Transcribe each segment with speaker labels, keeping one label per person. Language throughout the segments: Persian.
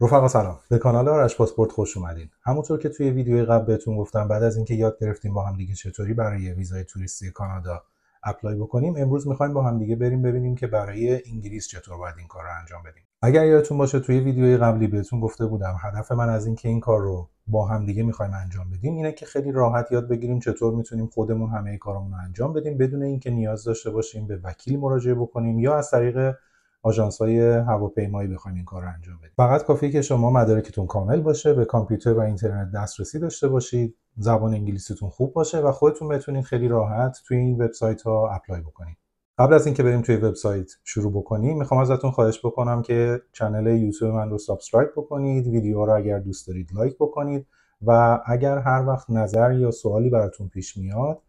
Speaker 1: رفقا سلام، به کانال آرش پاسپورت خوش اومدین. همونطور که توی ویدیوی قبل بهتون گفتم، بعد از اینکه یاد گرفتیم با هم دیگه چطوری برای ویزای توریستی کانادا اپلای بکنیم، امروز می‌خوایم با هم دیگه بریم ببینیم که برای انگلیس چطور باید این کار رو انجام بدیم. اگر یادتون باشه توی ویدیوی قبلی بهتون گفته بودم هدف من از اینکه این کار رو با هم دیگه می‌خوایم انجام بدیم اینه که خیلی راحت یاد بگیریم چطور میتونیم خودمون همه کارمون رو انجام بدیم بدون اینکه نیاز داشته باشیم به وکیل مراجعه بکنیم یا از طریق آژانس‌های هواپیمایی بخوایم این کار رو انجام بدیم. فقط کافیه که شما مدارکتون کامل باشه، به کامپیوتر و اینترنت دسترسی داشته باشید، زبان انگلیسیتون خوب باشه و خودتون بتونید خیلی راحت توی این وبسایت‌ها اپلای بکنید. قبل از اینکه بریم توی وبسایت شروع بکنیم، میخوام ازتون خواهش بکنم که کانال یوتیوب من رو سابسکرایب بکنید، ویدیو رو اگر دوست دارید لایک بکنید و اگر هر وقت نظر یا سوالی براتون پیش میاد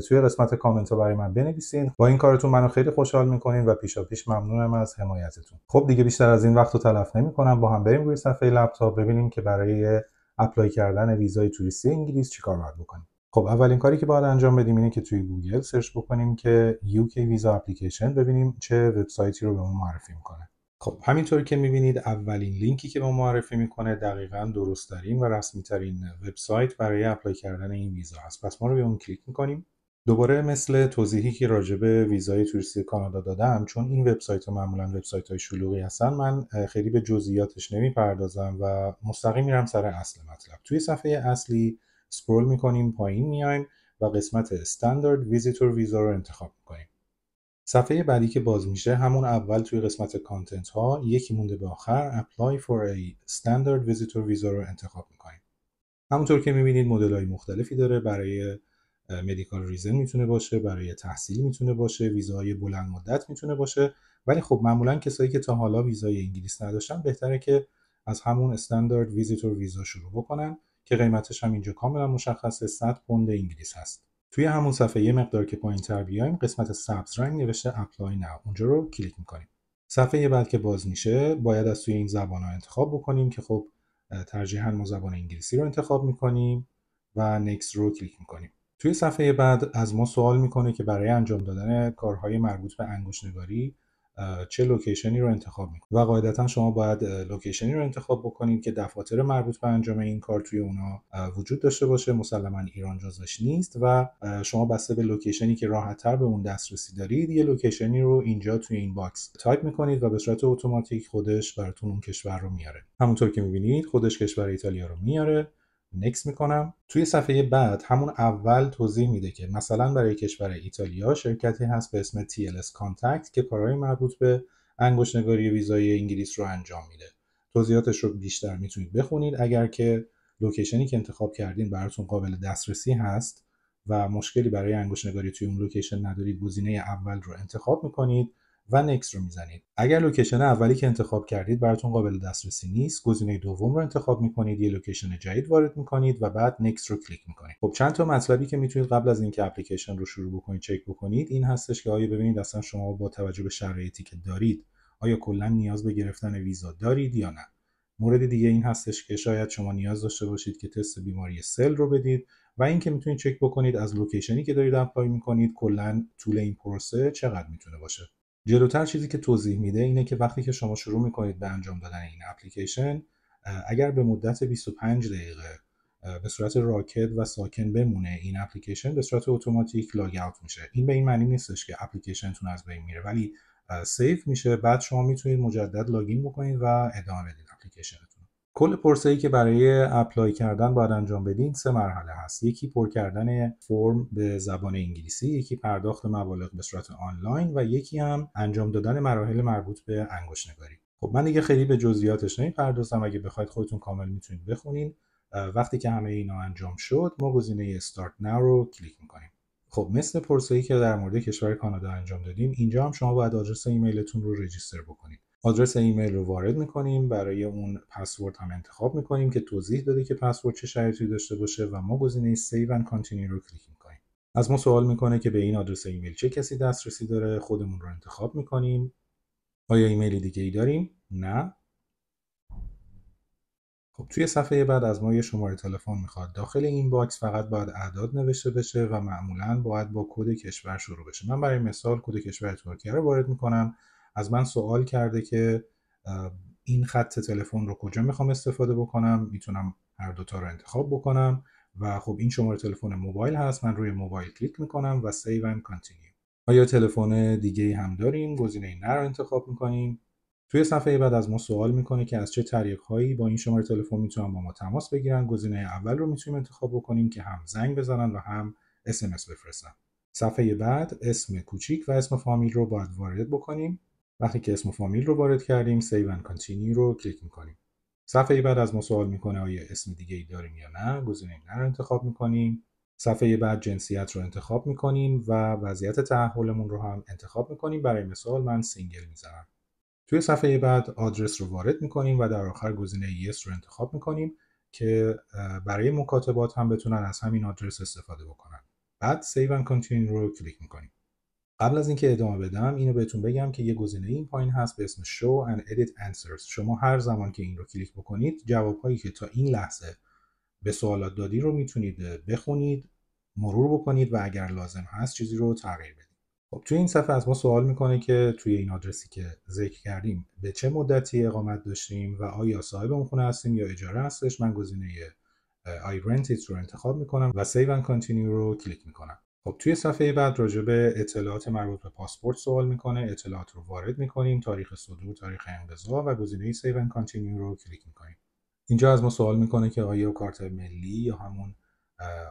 Speaker 1: توی قسمت کامنت ها برای من بنویسین. با این کارتون منو خیلی خوشحال میکنین و پیشاپیش ممنونم از حمایتتون. خب دیگه بیشتر از این وقت رو تلف نمیکنم، با هم بریم روی صفحه لپتاپ ببینیم که برای اپلای کردن ویزای توریستی انگلیس چیکار باید بکنیم. خب اولین کاری که باید انجام بدیم اینه که توی گوگل سرچ بکنیم که UK ویزا اپلیکیشن، ببینیم چه وبسایتی رو به ما معرفی میکنه. خب همینطور که میبینید اولین لینکی که به معرفی میکنه دقیقاً درست‌ترین و رسمی‌ترین وبسایت برای اپلای کردن این ویزا هست. پس ما رو به اون کلیک میکنیم. دوباره مثل توضیحی که راجع به ویزای توریستی کانادا دادم، چون این وبسایت‌ها معمولاً وبسایت‌های شلوغی هستن، من خیلی به جزئیاتش نمیپردازم و مستقیم میرم سر اصل مطلب. توی صفحه اصلی اسکرول میکنیم پایین میایم و قسمت استاندارد ویزیتور ویزا رو انتخاب میکنیم. صفحه بعدی که باز میشه همون اول توی قسمت کانتنت ها یکی مونده به آخر apply for a standard visitor visa رو انتخاب میکنیم. همونطور که میبینید مدل های مختلفی داره، برای مدیکال ریزن میتونه باشه، برای تحصیل میتونه باشه، ویزاهای بلند مدت میتونه باشه، ولی خب معمولا کسایی که تا حالا ویزای انگلیس نداشتن بهتره که از همون استاندارد ویزیتور ویزا شروع بکنن که قیمتش هم اینجا کاملا مشخصه، 100 پوند انگلیس هست. توی همون صفحه یه مقدار که پایین‌تر بیایم قسمت سبز رنگ نوشته اپلای ناو، اونجا رو کلیک میکنیم. صفحه بعد که باز میشه باید از توی این زبان‌ها انتخاب بکنیم که خب ترجیحاً ما زبان انگلیسی رو انتخاب میکنیم و نکست رو کلیک میکنیم. توی صفحه بعد از ما سوال میکنه که برای انجام دادن کارهای مربوط به انگشت‌نگاری چه لوکیشنی رو انتخاب میکنید و قاعدتا شما باید لوکیشنی رو انتخاب بکنید که دفاتر مربوط به انجام این کار توی اونا وجود داشته باشه. مسلما ایران جزوش نیست و شما بسته به لوکیشنی که راحت‌تر به اون دسترسی دارید یه لوکیشنی رو اینجا توی این باکس تایپ میکنید و به صورت اتوماتیک خودش براتون اون کشور رو میاره. همونطور که میبینید خودش کشور ایتالیا رو میاره. نکست میکنم. توی صفحه بعد همون اول توضیح میده که مثلا برای کشور ایتالیا شرکتی هست به اسم TLS Contact که کارهای مربوط به انگشت‌نگاری ویزای انگلیس رو انجام میده. توضیحاتش رو بیشتر میتونید بخونید. اگر که لوکیشنی که انتخاب کردین براتون قابل دسترسی هست و مشکلی برای انگشت‌نگاری توی اون لوکیشن ندارید، گزینه اول رو انتخاب میکنید و نکست رو میزنید. اگر لوکیشن اولی که انتخاب کردید براتون قابل دسترسی نیست، گزینه دوم رو انتخاب میکنید، یه لوکیشن جدید وارد میکنید و بعد نکست رو کلیک میکنید. خب چند تا مطلبی که میتونید قبل از اینکه اپلیکیشن رو شروع بکنید چک بکنید این هستش که آیا ببینید اصلا شما با توجه به شرایطی که دارید آیا کلا نیاز به گرفتن ویزا دارید یا نه. مورد دیگه این هستش که شاید شما نیاز داشته باشید که تست بیماری سل رو بدید و اینکه میتونید چک بکنید از لوکیشنی که دارید اپلای میکنید کلا طول این پروسه چقدر میتونه باشه. جلوتر چیزی که توضیح میده اینه که وقتی که شما شروع میکنید به انجام دادن این اپلیکیشن، اگر به مدت 25 دقیقه به صورت راکد و ساکن بمونه این اپلیکیشن به صورت اتوماتیک لاگ اوت میشه. این به این معنی نیستش که اپلیکیشنتون از بین میره، ولی سیف میشه. بعد شما میتونید مجدد لاگین بکنید و ادامه بدید اپلیکیشنتون. کل پرسه‌ای که برای اپلای کردن باید انجام بدین 3 مرحله هست. یکی پر کردن فرم به زبان انگلیسی، یکی پرداخت مبالغ به صورت آنلاین و یکی هم انجام دادن مراحل مربوط به انگشت‌نگاری. خب من دیگه خیلی به جزئیاتش نمی‌پردازم، اگه بخواید خودتون کامل میتونید بخونین. وقتی که همه اینا انجام شد ما گزینه استارت ناو رو کلیک می‌کنیم. خب مثل پرسه‌ای که در مورد کشور کانادا انجام دادیم، اینجا هم شما باید آدرس ایمیلتون رو رجیستر بکنید. آدرس ایمیل رو وارد میکنیم، برای اون پسورد هم انتخاب میکنیم که توضیح داده که پسورد چه شرایطی داشته باشه و ما گزینه سیو اند کانتینیو رو کلیک میکنیم. از ما سوال میکنه که به این آدرس ایمیل چه کسی دسترسی داره، خودمون رو انتخاب میکنیم. آیا ایمیل دیگه ای داریم؟ نه. خب توی صفحه بعد از ما یه شماره تلفن میخواد. داخل این باکس فقط باید اعداد نوشته بشه و معمولاً باید با کد کشور شروع بشه. من برای مثال کد کشور ترکیه رو وارد میکنم. از من سوال کرده که این خط تلفن رو کجا میخوام استفاده بکنم، میتونم هر دوتا رو انتخاب بکنم و خب این شماره تلفن موبایل هست. من روی موبایل کلیک میکنم و سیو اند کانتینیو. آیا تلفن دیگه هم داریم؟ گزینه نه رو انتخاب میکنیم. توی صفحه بعد از ما سوال میکنه که از چه طریق‌هایی با این شماره تلفن میتونن با ما تماس بگیرن. گزینه اول رو میتونیم انتخاب بکنیم که هم زنگ بزنن و هم SMS بفرستن. صفحه بعد اسم کوچیک و اسم فامیل رو باید وارد بکنیم. وقتی که اسم فامیل رو وارد کردیم سیو اند کانتینیو رو کلیک میکنیم. صفحه بعد از ما سوال میکنه آیا اسم دیگه ای داریم یا نه. گزینه نه رو انتخاب میکنیم. صفحه بعد جنسیت رو انتخاب میکنیم و وضعیت تأهلمون رو هم انتخاب میکنیم. برای مثال من سینگل میذارم. توی صفحه بعد آدرس رو وارد میکنیم و در آخر گزینه yes رو انتخاب میکنیم که برای مکاتبات هم بتونن از همین آدرس استفاده بکنن. بعد save and continue رو کلیک میکنیم. قبل از اینکه ادامه بدم اینو بهتون بگم که یه گزینه این پایین هست به اسم show and edit answers. شما هر زمان که این رو کلیک بکنید جوابهایی که تا این لحظه به سوالات دادی رو میتونید بخونید، مرور بکنید و اگر لازم هست چیزی رو تغییر بدید. خب توی این صفحه از ما سوال میکنه که توی این آدرسی که ذکر کردیم به چه مدتی اقامت داشتیم و آیا صاحب اون خونه هستیم یا اجاره هستش. من گزینه I rent it رو انتخاب میکنم و save and continue رو کلیک میکنم. خب توی صفحه بعد راجع به اطلاعات مربوط به پاسپورت سوال میکنه. اطلاعات رو وارد میکنیم، تاریخ صدور، تاریخ انقضا و گزینه save and continue رو کلیک میکنیم. اینجا از ما سوال میکنه که آیا کارت ملی یا همون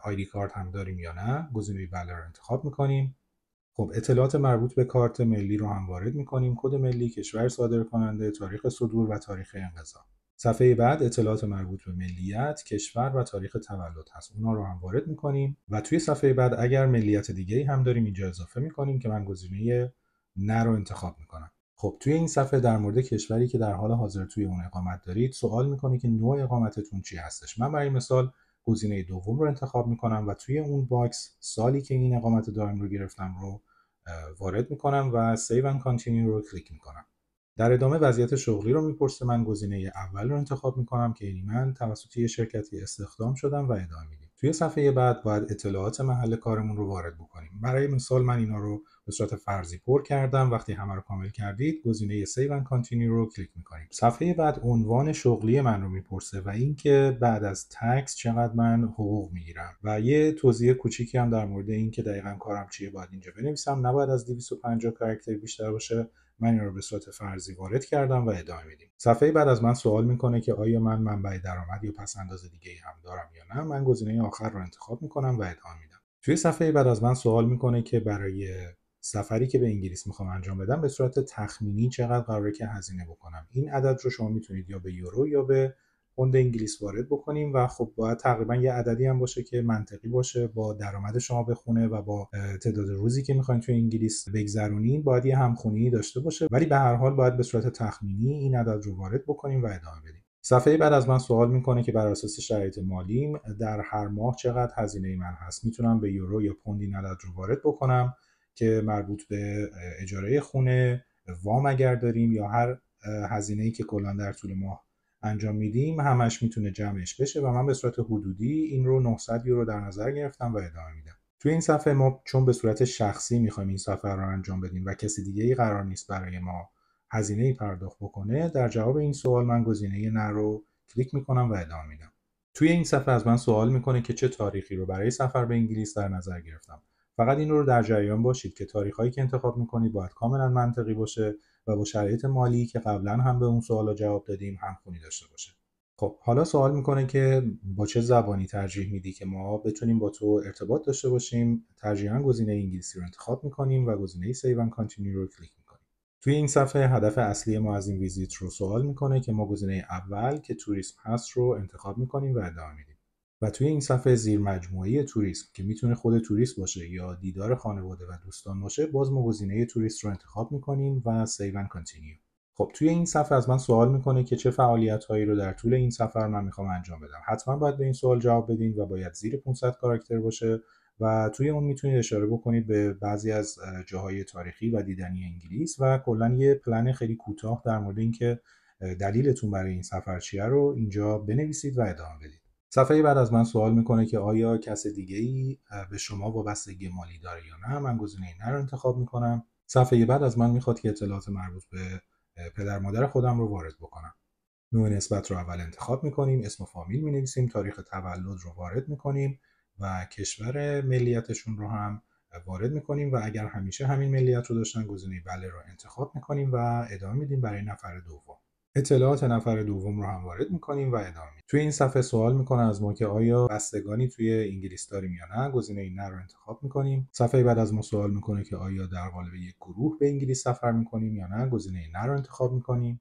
Speaker 1: آیدی کارت هم داریم یا نه. گزینه بله رو انتخاب میکنیم. خب اطلاعات مربوط به کارت ملی رو هم وارد میکنیم. کد ملی، کشور صادر کننده، تاریخ صدور و تاریخ انقضا. صفحه بعد اطلاعات مربوط به ملیت، کشور و تاریخ تولد هست. اونا رو هم وارد میکنیم و توی صفحه بعد اگر ملیت دیگه‌ای هم داریم اینجا اضافه میکنیم که من گزینه نه رو انتخاب میکنم. خب توی این صفحه در مورد کشوری که در حال حاضر توی اون اقامت دارید سوال میکنه که نوع اقامتتون چی هستش. من برای مثال گزینه دوم رو انتخاب میکنم و توی اون باکس سالی که این اقامت دائم رو گرفتم رو وارد میکنم و save and continue رو کلیک میکنم. در ادامه وضعیت شغلی رو میپرسه. من گزینه اول رو انتخاب میکنم که یعنی من توسط یه شرکتی استخدام شدم و ادامه میدیم. توی صفحه بعد باید اطلاعات محل کارمون رو وارد بکنیم. برای مثال من اینا رو به صورت فرضی پر کردم. وقتی همه رو کامل کردید گزینه save and continue رو کلیک میکنیم. صفحه بعد عنوان شغلی من رو میپرسه و اینکه بعد از تکس چقدر من حقوق میگیرم و یه توضیح کوچیکی هم در مورد اینکه دقیقاً کارم چیه باید اینجا بنویسم. نباید از 250 کاراکتر بیشتر باشه. من این رو به صورت فرضی وارد کردم و ادامه میدیم. صفحه بعد از من سوال میکنه که آیا من منبع درآمد یا پس انداز دیگه هم دارم یا نه. من گزینه آخر رو انتخاب میکنم و ادامه میدم. توی صفحه بعد از من سوال میکنه که برای سفری که به انگلیس میخوام انجام بدم به صورت تخمینی چقدر قراره که هزینه بکنم. این عدد رو شما میتونید یا به یورو یا به پوند انگلیس وارد بکنیم و خب باید تقریبا یه عددی هم باشه که منطقی باشه با درآمد شما بخونه و با تعداد روزی که میخواین توی انگلیس بگذرونین باید یه همخونی داشته باشه، ولی به هر حال باید به صورت تخمینی این عدد رو وارد بکنیم و ادامه بدیم. صفحه بعد از من سوال میکنه که بر اساس شرایط مالیم در هر ماه چقدر هزینه من هست. میتونم به یورو یا پوند این عدد رو وارد بکنم که مربوط به اجاره خونه، وام اگر داریم یا هر هزینه‌ای که کلا در طول ماه انجام میدیم همش میتونه جمعش بشه و من به صورت حدودی این رو 900 یورو در نظر گرفتم و ادامه میدم. توی این صفحه ما چون به صورت شخصی میخوایم این سفر رو انجام بدیم و کسی دیگه ای قرار نیست برای ما هزینه‌ای پرداخت بکنه، در جواب این سوال من گزینه نه رو کلیک میکنم و ادامه میدم. توی این صفحه از من سوال میکنه که چه تاریخی رو برای سفر به انگلیس در نظر گرفتم. فقط این رو در جریان باشید که تاریخایی که انتخاب میکنید باید کاملا منطقی باشه و با شرایط مالی که قبلا هم به اون سوالا جواب دادیم همخونی داشته باشه. خب حالا سوال میکنه که با چه زبانی ترجیح میدی که ما بتونیم با تو ارتباط داشته باشیم. ترجیحاً گزینه انگلیسی رو انتخاب میکنیم و گزینه save and continue رو کلیک میکنیم. توی این صفحه هدف اصلی ما از این ویزیت رو سوال میکنه که ما گزینه اول که توریسم هست رو انتخاب میکنیم و ادامه میدیم. و توی این صفحه زیر مجموعه توریسم که میتونه خود توریست باشه یا دیدار خانواده و دوستان باشه باز ما گزینه توریست رو انتخاب میکنیم و save and continue. خب توی این صفحه از من سوال میکنه که چه فعالیت‌هایی رو در طول این سفر من میخوام انجام بدم. حتما باید به این سوال جواب بدین و باید زیر 500 کاراکتر باشه و توی اون میتونید اشاره بکنید به بعضی از جاهای تاریخی و دیدنی انگلیس و کلا یه پلن خیلی کوتاه در مورد اینکه دلیلتون برای این سفر چیه رو اینجا بنویسید و ادامه بدید. صفحه بعد از من سوال میکنه که آیا کس دیگه‌ای به شما وابستگی مالی داره یا نه. من گزینه نه رو انتخاب میکنم. صفحه بعد از من میخواد که اطلاعات مربوط به پدر مادر خودم رو وارد بکنم. نوع نسبت رو اول انتخاب میکنیم، اسم و فامیل مینویسیم، تاریخ تولد رو وارد میکنیم و کشور ملیتشون رو هم وارد میکنیم و اگر همیشه همین ملیت رو داشتن گزینه بله رو انتخاب میکنیم و ادامه میدیم برای نفر دوم. اطلاعات نفر دوم رو هم وارد میکنیم و ادامه میدیم. توی این صفحه سوال میکنه از ما که آیا بستگانی توی انگلیس داریم یا نه. گزینه نه رو انتخاب میکنیم. صفحه بعد از ما سوال میکنه که آیا در قالب یک گروه به انگلیس سفر میکنیم یا نه. گزینه نه رو انتخاب میکنیم.